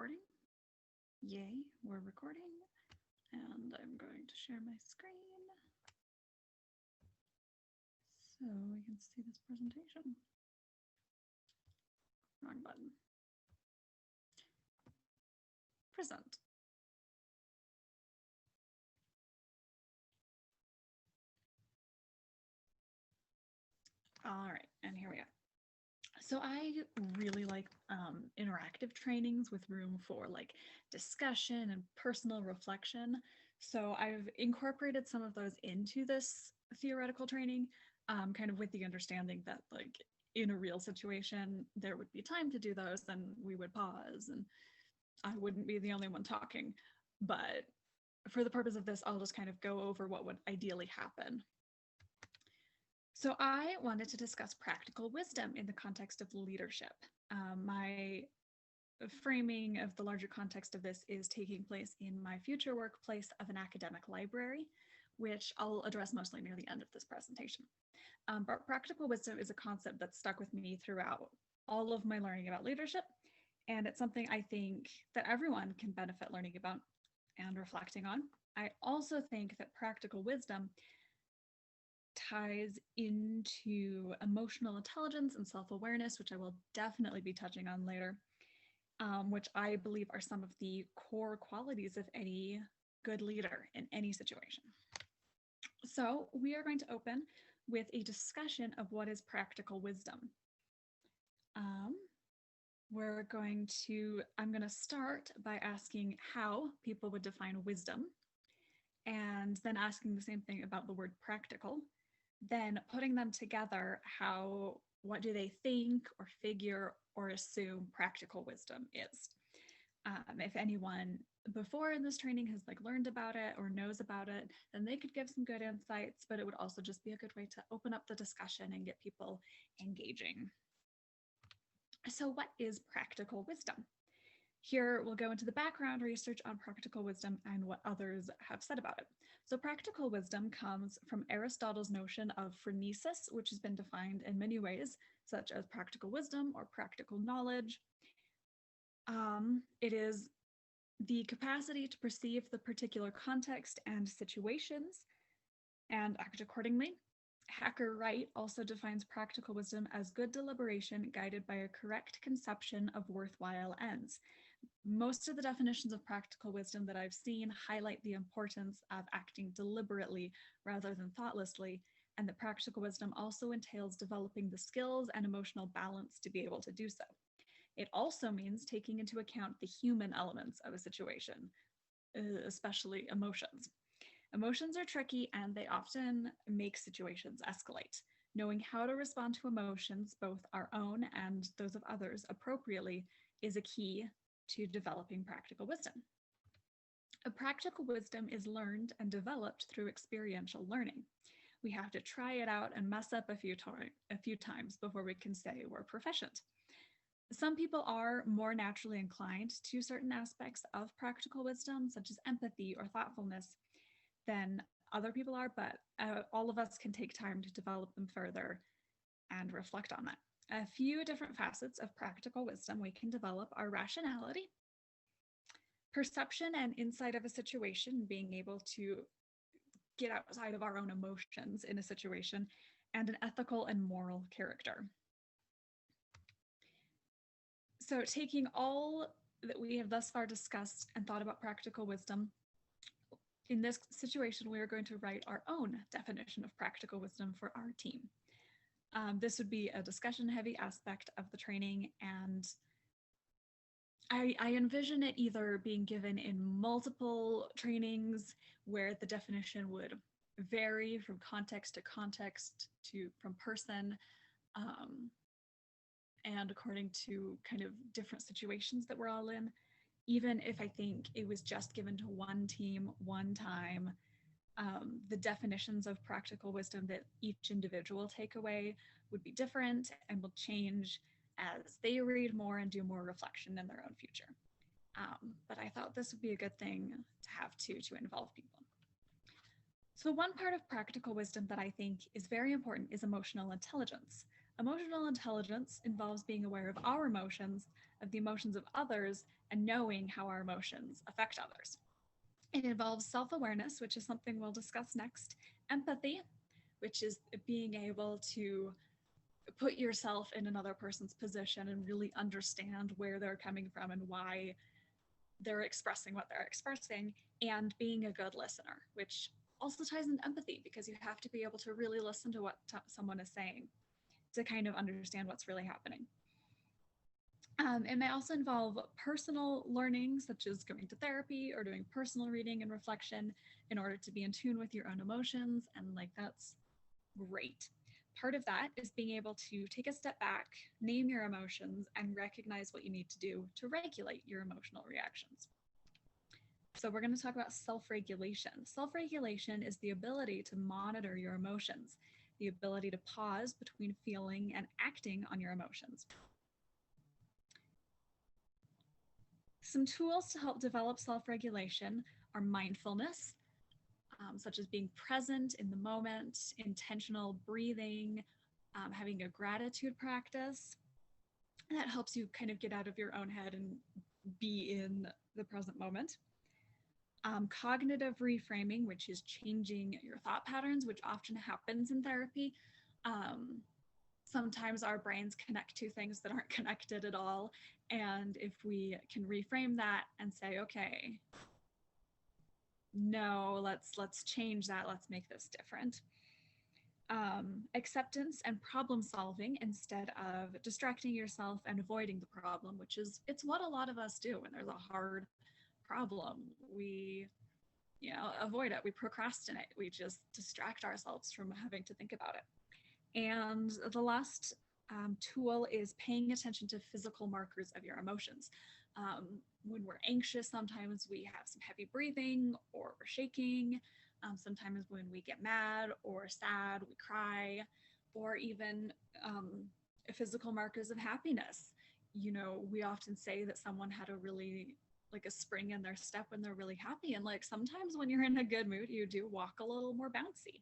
recording. Yay, we're recording. And I'm going to share my screen so we can see this presentation. Wrong button. Present. All right, and here we are. So I really like interactive trainings with room for like discussion and personal reflection. So I've incorporated some of those into this theoretical training, kind of with the understanding that like in a real situation, there would be time to do those, and we would pause and I wouldn't be the only one talking. But for the purpose of this, I'll just kind of go over what would ideally happen. So I wanted to discuss practical wisdom in the context of leadership. My framing of the larger context of this is taking place in my future workplace of an academic library, which I'll address mostly near the end of this presentation. But practical wisdom is a concept that's stuck with me throughout all of my learning about leadership. And it's something I think that everyone can benefit learning about and reflecting on. I also think that practical wisdom ties into emotional intelligence and self-awareness, which I will definitely be touching on later, which I believe are some of the core qualities of any good leader in any situation. So we are going to open with a discussion of what is practical wisdom. I'm going to start by asking how people would define wisdom, and then asking the same thing about the word practical, then putting them together, what do they think or figure or assume practical wisdom is. If anyone before in this training has like learned about it or knows about it, then they could give some good insights, but it would also just be a good way to open up the discussion and get people engaging. So what is practical wisdom? Here we'll go into the background research on practical wisdom and what others have said about it. So practical wisdom comes from Aristotle's notion of phronesis, which has been defined in many ways, such as practical wisdom or practical knowledge. It is the capacity to perceive the particular context and situations and act accordingly. Hacker Wright also defines practical wisdom as good deliberation guided by a correct conception of worthwhile ends. Most of the definitions of practical wisdom that I've seen highlight the importance of acting deliberately rather than thoughtlessly, and that practical wisdom also entails developing the skills and emotional balance to be able to do so. It also means taking into account the human elements of a situation, especially emotions. Emotions are tricky and they often make situations escalate. Knowing how to respond to emotions, both our own and those of others, appropriately is a key to developing practical wisdom. A practical wisdom is learned and developed through experiential learning. We have to try it out and mess up a few times before we can say we're proficient. Some people are more naturally inclined to certain aspects of practical wisdom, such as empathy or thoughtfulness, than other people are, but all of us can take time to develop them further and reflect on that. A few different facets of practical wisdom we can develop are rationality, perception and insight of a situation, being able to get outside of our own emotions in a situation, and an ethical and moral character. So taking all that we have thus far discussed and thought about practical wisdom, in this situation, we are going to write our own definition of practical wisdom for our team. This would be a discussion-heavy aspect of the training, and I envision it either being given in multiple trainings where the definition would vary from context to context, from person, and according to kind of different situations that we're all in. Even if I think it was just given to one team one time, the definitions of practical wisdom that each individual take away would be different and will change as they read more and do more reflection in their own future. But I thought this would be a good thing to have to involve people. So one part of practical wisdom that I think is very important is emotional intelligence. Emotional intelligence involves being aware of our emotions, of the emotions of others, and knowing how our emotions affect others. It involves self awareness, which is something we'll discuss next, empathy, which is being able to put yourself in another person's position and really understand where they're coming from and why they're expressing what they're expressing, and being a good listener, which also ties into empathy because you have to be able to really listen to what someone is saying to kind of understand what's really happening. It may also involve personal learning, such as going to therapy or doing personal reading and reflection in order to be in tune with your own emotions. And like, that's great. Part of that is being able to take a step back, name your emotions, and recognize what you need to do to regulate your emotional reactions. So, we're going to talk about self regulation. Self regulation is the ability to monitor your emotions, the ability to pause between feeling and acting on your emotions. Some tools to help develop self regulation are mindfulness, such as being present in the moment, intentional breathing, having a gratitude practice. That helps you kind of get out of your own head and be in the present moment. Cognitive reframing, which is changing your thought patterns, which often happens in therapy. Um, Sometimes our brains connect to things that aren't connected at all. And if we can reframe that and say, okay, no, let's change that, let's make this different. Acceptance and problem solving instead of distracting yourself and avoiding the problem, which is it's what a lot of us do when there's a hard problem. We avoid it, we procrastinate, we just distract ourselves from having to think about it. And the last tool is paying attention to physical markers of your emotions. When we're anxious, sometimes we have some heavy breathing or we're shaking. Sometimes when we get mad or sad, we cry, or even physical markers of happiness. We often say that someone had a really like a spring in their step when they're really happy. And like sometimes when you're in a good mood, you do walk a little more bouncy.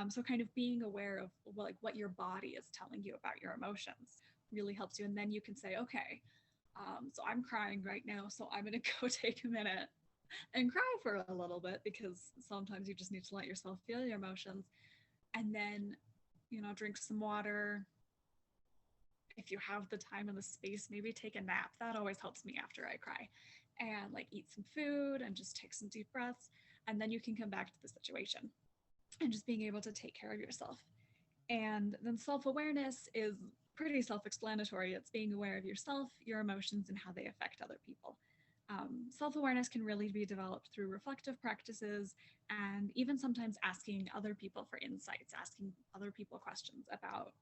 So kind of being aware of like what your body is telling you about your emotions really helps you. And then you can say, okay, so I'm crying right now, so I'm going to go take a minute and cry for a little bit because sometimes you just need to let yourself feel your emotions. And then, drink some water. If you have the time and the space, maybe take a nap. That always helps me after I cry. And like eat some food and just take some deep breaths. And then you can come back to the situation and just being able to take care of yourself. And then self awareness is pretty self explanatory. It's being aware of yourself, your emotions, and how they affect other people. Self awareness can really be developed through reflective practices and even sometimes asking other people for insights, asking other people questions about,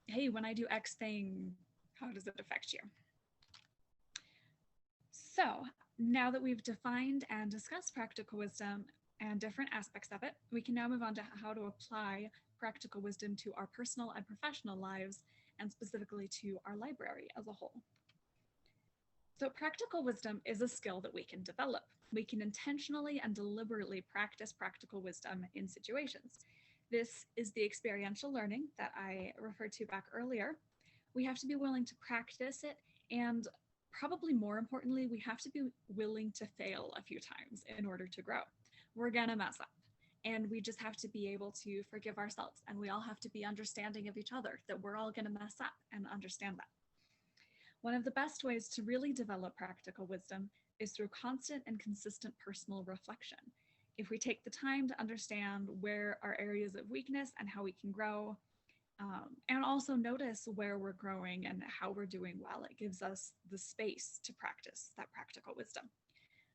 hey, when I do X thing, how does it affect you? So now that we've defined and discussed practical wisdom and different aspects of it, we can now move on to how to apply practical wisdom to our personal and professional lives, and specifically to our library as a whole. So practical wisdom is a skill that we can develop. We can intentionally and deliberately practice practical wisdom in situations. This is the experiential learning that I referred to back earlier. We have to be willing to practice it, and probably more importantly, we have to be willing to fail a few times in order to grow. We're gonna mess up, and we just have to be able to forgive ourselves, and we all have to be understanding of each other that we're all gonna mess up and understand that. One of the best ways to really develop practical wisdom is through constant and consistent personal reflection. If we take the time to understand where our areas of weakness and how we can grow, and also notice where we're growing and how we're doing well, it gives us the space to practice that practical wisdom.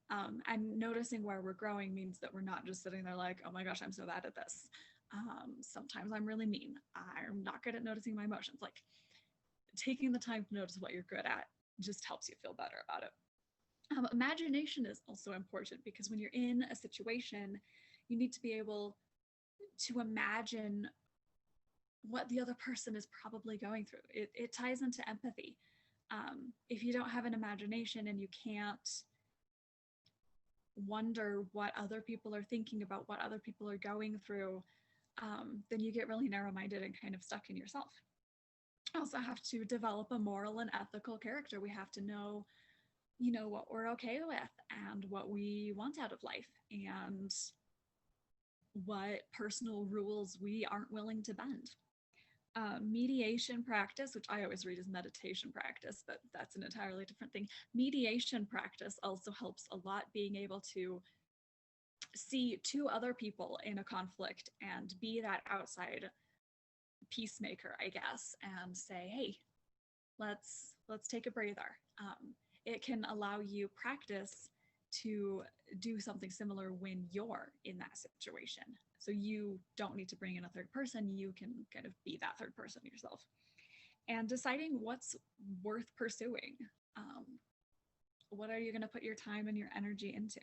And noticing where we're growing means that we're not just sitting there like, oh my gosh, I'm so bad at this. Sometimes I'm really mean. I'm not good at noticing my emotions. Like, taking the time to notice what you're good at just helps you feel better about it. Imagination is also important because when you're in a situation, you need to be able to imagine what the other person is probably going through. It ties into empathy. If you don't have an imagination and you can't wonder what other people are thinking about, what other people are going through, then you get really narrow minded and kind of stuck in yourself. also have to develop a moral and ethical character. We have to know, what we're okay with and what we want out of life and what personal rules we aren't willing to bend. Mediation practice, which I always read as meditation practice, but that's an entirely different thing. Mediation practice also helps a lot, being able to see two other people in a conflict and be that outside peacemaker, I guess, and say, hey, let's take a breather. It can allow you practice to do something similar when you're in that situation. So you don't need to bring in a third person. You can kind of be that third person yourself. And deciding what's worth pursuing. Um, what are you going to put your time and your energy into?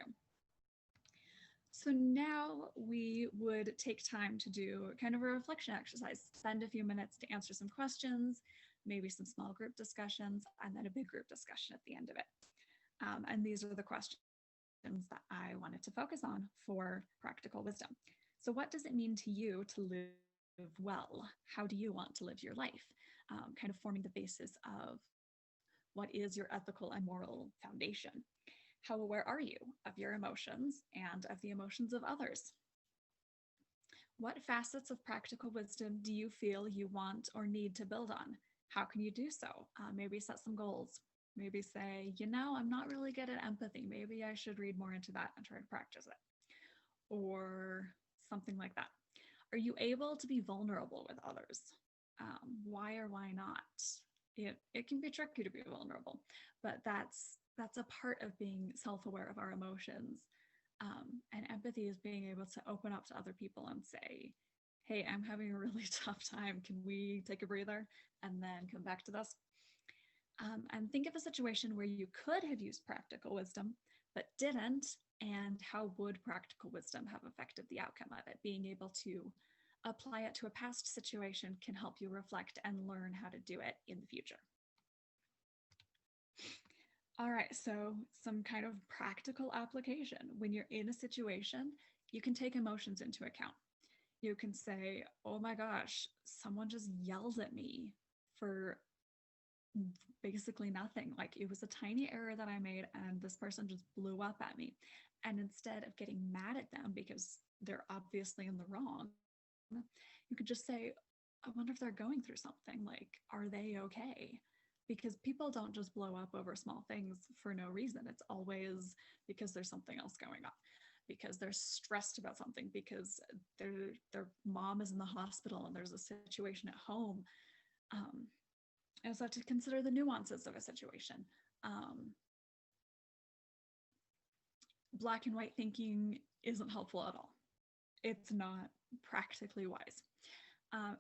So now we would take time to do kind of a reflection exercise, spend a few minutes to answer some questions, maybe some small group discussions, and then a big group discussion at the end of it. And these are the questions that I wanted to focus on for practical wisdom. So what does it mean to you to live well? How do you want to live your life? Kind of forming the basis of what is your ethical and moral foundation. How aware are you of your emotions and of the emotions of others? What facets of practical wisdom do you feel you want or need to build on? How can you do so? Maybe set some goals. Maybe say, I'm not really good at empathy. Maybe I should read more into that and try to practice it. Or something like that. Are you able to be vulnerable with others? Why or why not? It can be tricky to be vulnerable, but that's a part of being self-aware of our emotions. And empathy is being able to open up to other people and say, hey, I'm having a really tough time. Can we take a breather and then come back to this? And think of a situation where you could have used practical wisdom, but didn't. And how would practical wisdom have affected the outcome of it? Being able to apply it to a past situation can help you reflect and learn how to do it in the future. All right, so some kind of practical application. When you're in a situation, you can take emotions into account. You can say, oh my gosh, someone just yelled at me for basically nothing. Like, it was a tiny error that I made and this person just blew up at me. And instead of getting mad at them because they're obviously in the wrong, you could just say, I wonder if they're going through something. Like, are they okay? Because people don't just blow up over small things for no reason. It's always because there's something else going on, because they're stressed about something, because their mom is in the hospital and there's a situation at home. I also have to consider the nuances of a situation. Black and white thinking isn't helpful at all. It's not practically wise.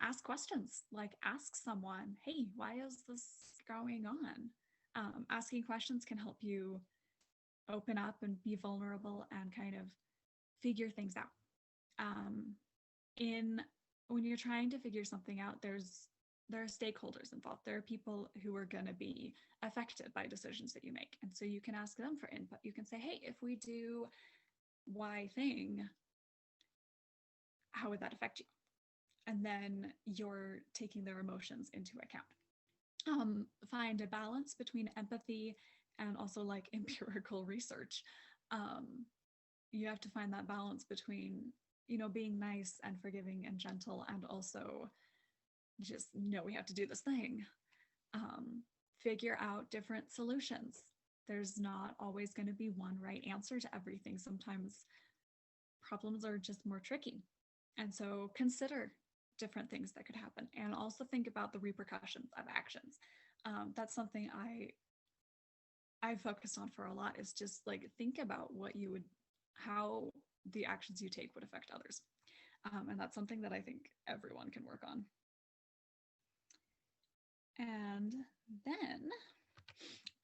Ask questions, like ask someone, hey, why is this going on? Asking questions can help you open up and be vulnerable and kind of figure things out. When you're trying to figure something out, there are stakeholders involved. There are people who are going to be affected by decisions that you make. And so you can ask them for input. You can say, hey, if we do Y thing, how would that affect you? And then you're taking their emotions into account. Find a balance between empathy and also like empirical research. You have to find that balance between, being nice and forgiving and gentle, and also just we have to do this thing. Figure out different solutions. There's not always going to be one right answer to everything. Sometimes problems are just more tricky. And so consider different things that could happen, and also think about the repercussions of actions. That's something I focused on for a lot, is just like think about how the actions you take would affect others. And that's something that I think everyone can work on. And then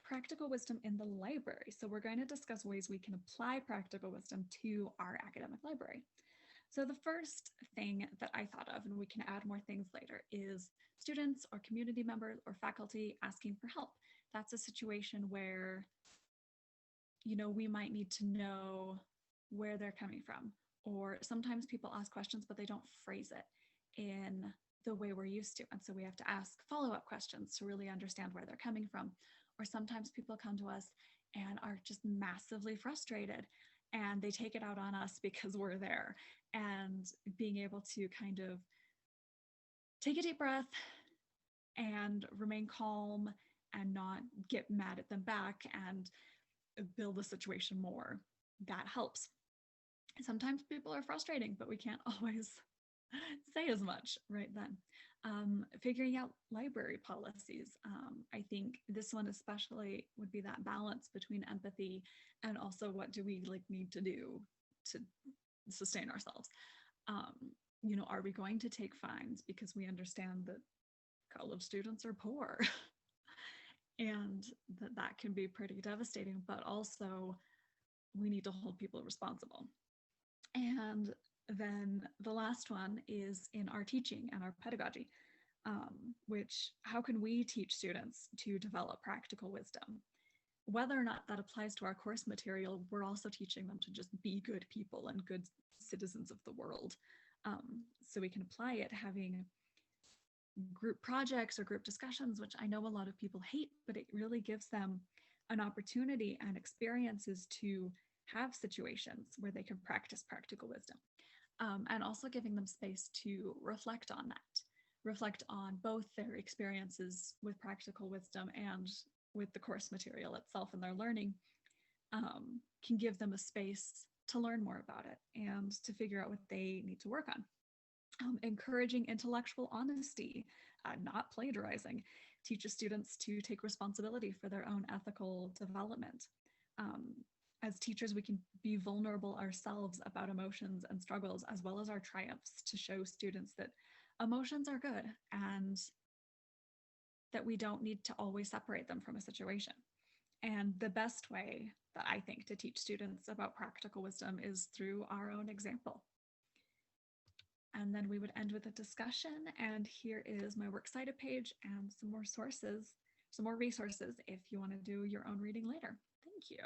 practical wisdom in the library. So we're going to discuss ways we can apply practical wisdom to our academic library. So the first thing that I thought of, and we can add more things later, is students or community members or faculty asking for help. That's a situation where, we might need to know where they're coming from. Or sometimes people ask questions, but they don't phrase it in the way we're used to. And so we have to ask follow-up questions to really understand where they're coming from. Or sometimes people come to us and are just massively frustrated and they take it out on us because we're there. And being able to kind of take a deep breath and remain calm and not get mad at them back and build the situation more, that helps. Sometimes people are frustrating, but we can't always say as much right then. Figuring out library policies. I think this one especially would be that balance between empathy and also what do we like need to do to sustain ourselves. Are we going to take fines because we understand that college students are poor and that can be pretty devastating, but also we need to hold people responsible. And then the last one is in our teaching and our pedagogy, which how can we teach students to develop practical wisdom? Whether or not that applies to our course material, we're also teaching them to just be good people and good citizens of the world. So we can apply it having group projects or group discussions, which I know a lot of people hate, but it really gives them an opportunity and experiences to have situations where they can practice practical wisdom. And also giving them space to reflect on that, reflect on both their experiences with practical wisdom and with the course material itself and their learning, can give them a space to learn more about it and to figure out what they need to work on. Encouraging intellectual honesty, not plagiarizing, teaches students to take responsibility for their own ethical development. As teachers, we can be vulnerable ourselves about emotions and struggles, as well as our triumphs, to show students that emotions are good and that we don't need to always separate them from a situation. And the best way that I think to teach students about practical wisdom is through our own example. And then we would end with a discussion. And here is my works cited page and some more sources, some more resources if you want to do your own reading later. Thank you.